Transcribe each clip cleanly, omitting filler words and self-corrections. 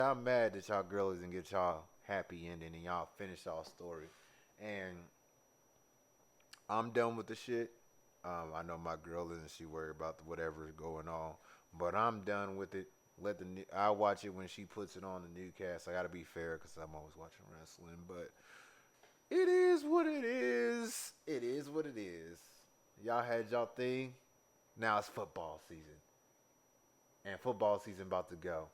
I'm mad that y'all girlies didn't get y'all happy ending and y'all finish y'all story. And I'm done with the shit. I know my girl isn't she worried about whatever's going on, but I'm done with it. I watch it when she puts it on the newscast. I gotta be fair because I'm always watching wrestling, but it is what it is. It is what it is. Y'all had y'all thing. Now it's football season, and football season about to go.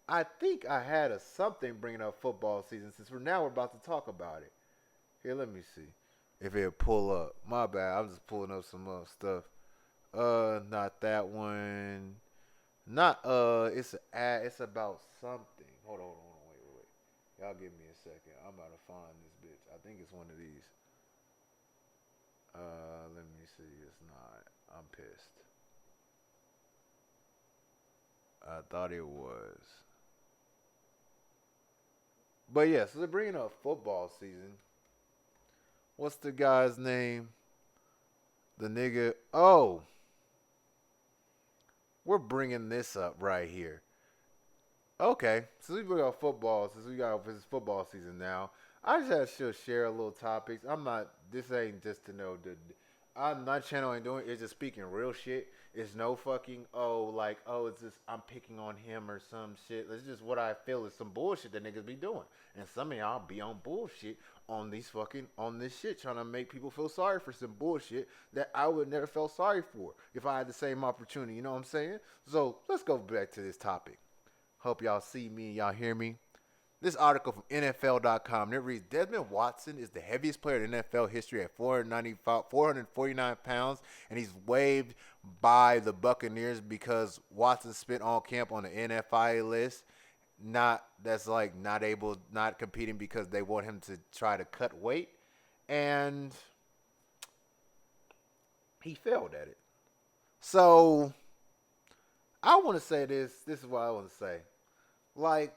I think I had a something bringing up football season since we're about to talk about it. Here, let me see if it pull up. My bad. I'm just pulling up some stuff. Not that one. Not It's a ad. It's about something. Hold on. Wait. Y'all give me a second. I'm about to find this bitch. I think it's one of these. Let me see. It's not. I'm pissed. I thought it was. But yeah, so they're bringing up football season. What's the guy's name? The nigga. Oh, we're bringing this up right here. Okay, so we got football. Since we got this football season now, I just had to share a little topics. I'm not. This ain't just to know the. I'm not channel ain't doing. It's just speaking real shit. It's no fucking it's just I'm picking on him or some shit. It's just what I feel is some bullshit that niggas be doing, and some of y'all be on bullshit on these fucking on this shit trying to make people feel sorry for some bullshit that I would never felt sorry for if I had the same opportunity. You know what I'm saying? So let's go back to this topic. Hope y'all see me and y'all hear me. This article from NFL.com, it reads, Desmond Watson is the heaviest player in NFL history at 449 pounds, and he's waived by the Buccaneers because Watson spent all camp on the NFI list. Not competing because they want him to try to cut weight, and he failed at it. So I want to say this. This is what I want to say. Like,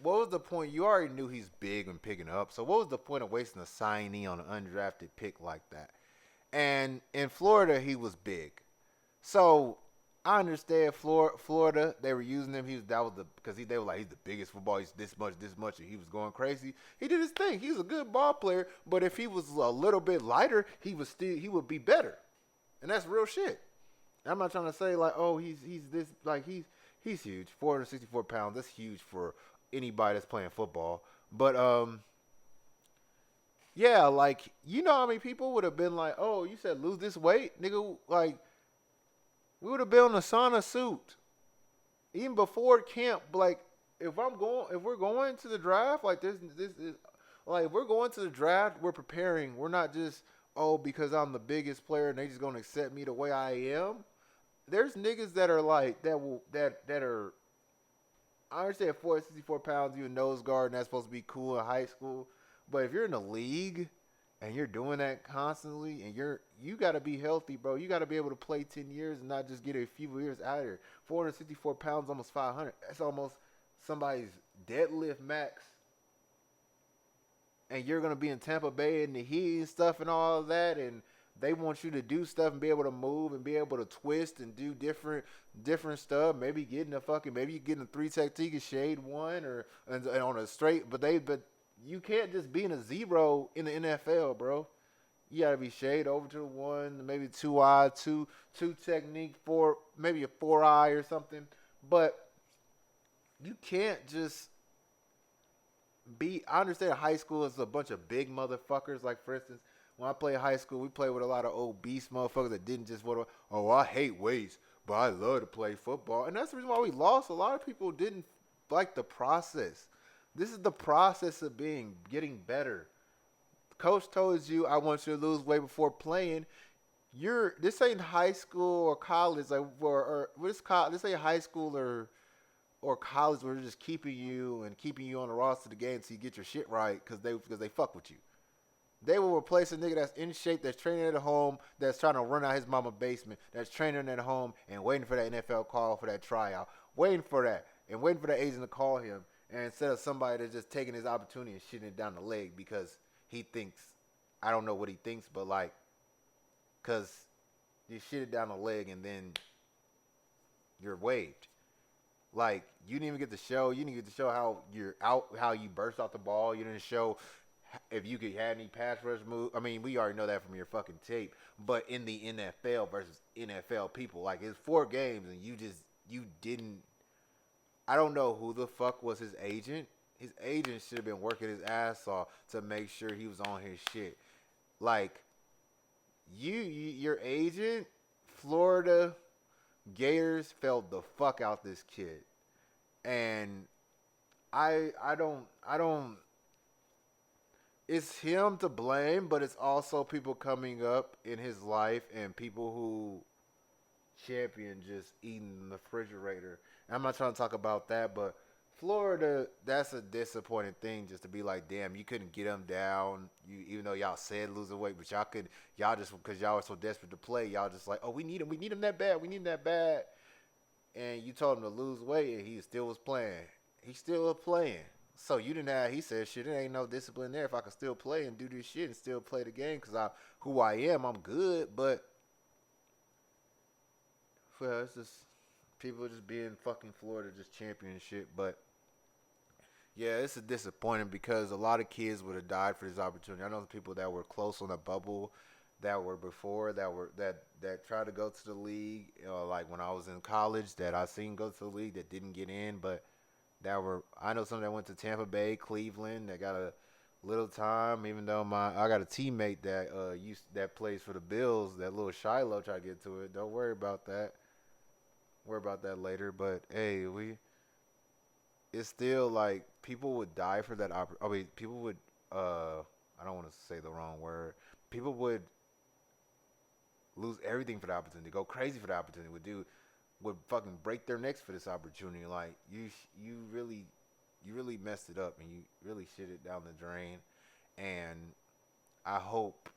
what was the point? You already knew he's big and picking up. So what was the point of wasting a signee on an undrafted pick like that? And in Florida, he was big. So I understand Florida. They were using him. They were like he's the biggest football. He's this much, and he was going crazy. He did his thing. He was a good ball player. But if he was a little bit lighter, he would be better. And that's real shit. I'm not trying to say like, oh, he's huge. 464 pounds. That's huge for anybody that's playing football. But yeah, like you know how many people would have been like, oh, you said lose this weight, nigga. Like we would have been on a sauna suit even before camp. Like if we're going to the draft, like this is like if we're going to the draft, we're preparing. We're not just because I'm the biggest player and they just gonna accept me the way I am. There's niggas that are like that are. I understand 464 pounds, you a nose guard, and that's supposed to be cool in high school. But if you're in the league and you're doing that constantly, and you got to be healthy, bro. You got to be able to play 10 years and not just get a few years out of here. 464 pounds, almost 500. That's almost somebody's deadlift max. And you're gonna be in Tampa Bay in the heat and stuff and all of that, and they want you to do stuff and be able to move and be able to twist and do different stuff. Maybe you getting a three technique and shade one and on a straight. But you can't just be in a zero in the NFL, bro. You gotta be shade over to the one, maybe two eye, two technique, four, maybe a four eye or something. But you can't just be. I understand high school is a bunch of big motherfuckers. Like for instance, when I played high school, we played with a lot of obese motherfuckers that didn't just want to, I hate weights, but I love to play football. And that's the reason why we lost. A lot of people didn't like the process. This is the process of getting better. Coach told you, I want you to lose weight before playing. This ain't high school or college, this ain't high school or college where they're just keeping you on the roster of the game so you get your shit right because they fuck with you. They will replace a nigga that's in shape, that's training at home, that's trying to run out his mama basement, that's training at home and waiting for that NFL call for that tryout, waiting for that, and waiting for the agent to call him, and instead of somebody that's just taking his opportunity and shitting it down the leg because he thinks, I don't know what he thinks, but like, because you shit it down the leg and then you're waived. Like you didn't even get to show. You didn't get to show how you're out, how you burst off the ball. You didn't show if you could had any pass rush move. I mean, we already know that from your fucking tape. But in the NFL versus NFL people, like it's 4 games and you didn't. I don't know who the fuck was his agent. His agent should have been working his ass off to make sure he was on his shit. Like your agent, Florida Gators failed the fuck out this kid, and I don't. It's him to blame, but it's also people coming up in his life and people who champion just eating the refrigerator. And I'm not trying to talk about that, but Florida, that's a disappointing thing just to be like, damn, you couldn't get them down. You even though y'all said losing weight, but y'all just because y'all were so desperate to play, y'all just like, oh, we need him that bad, we need him that bad. And you told him to lose weight, and he still was playing. He still was playing. So you didn't have. He said, "Shit, there ain't no discipline there. If I can still play and do this shit and still play the game, because I who I am, I'm good." But well, it's just people just being fucking Florida, just championing shit. But yeah, it's a disappointing because a lot of kids would have died for this opportunity. I know the people that were close on the bubble, that were before, that tried to go to the league. You know, like when I was in college, that I seen go to the league that didn't get in, but that were I know some that went to Tampa Bay, Cleveland, that got a little time. Even though I got a teammate that that plays for the Bills, that little Shiloh tried to get to it. Don't worry about that. Worry about that later. But hey, it's still like people would die for that I mean, people would I don't want to say the wrong word. People would lose everything for the opportunity, go crazy for the opportunity, would fucking break their necks for this opportunity. Like you really messed it up and you really shit it down the drain. And I hope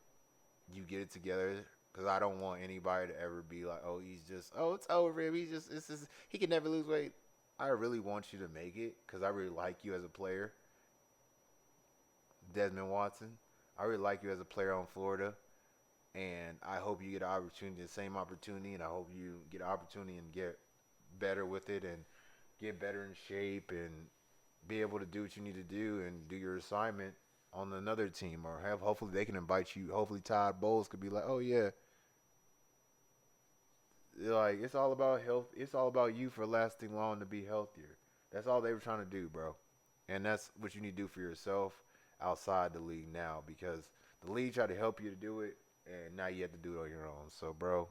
you get it together because I don't want anybody to ever be like, oh, it's over for him. He can never lose weight. I really want you to make it because I really like you as a player, Desmond Watson. I really like you as a player on Florida. And I hope you get an opportunity, the same opportunity, and I hope you get an opportunity and get better with it and get better in shape and be able to do what you need to do and do your assignment on another team or have hopefully they can invite you. Hopefully Todd Bowles could be like, oh yeah, like it's all about health. It's all about you for lasting long to be healthier. That's all they were trying to do, bro. And that's what you need to do for yourself outside the league now because the league tried to help you to do it and now you have to do it on your own. So, bro,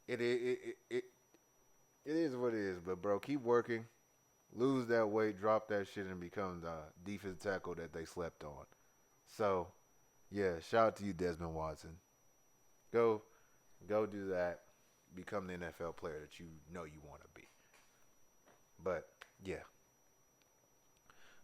it is what it is. But, bro, keep working. Lose that weight, drop that shit, and become the defensive tackle that they slept on. So, yeah, shout out to you, Desmond Watson. Go, go do that. Become the NFL player that you know you want to be. But, yeah.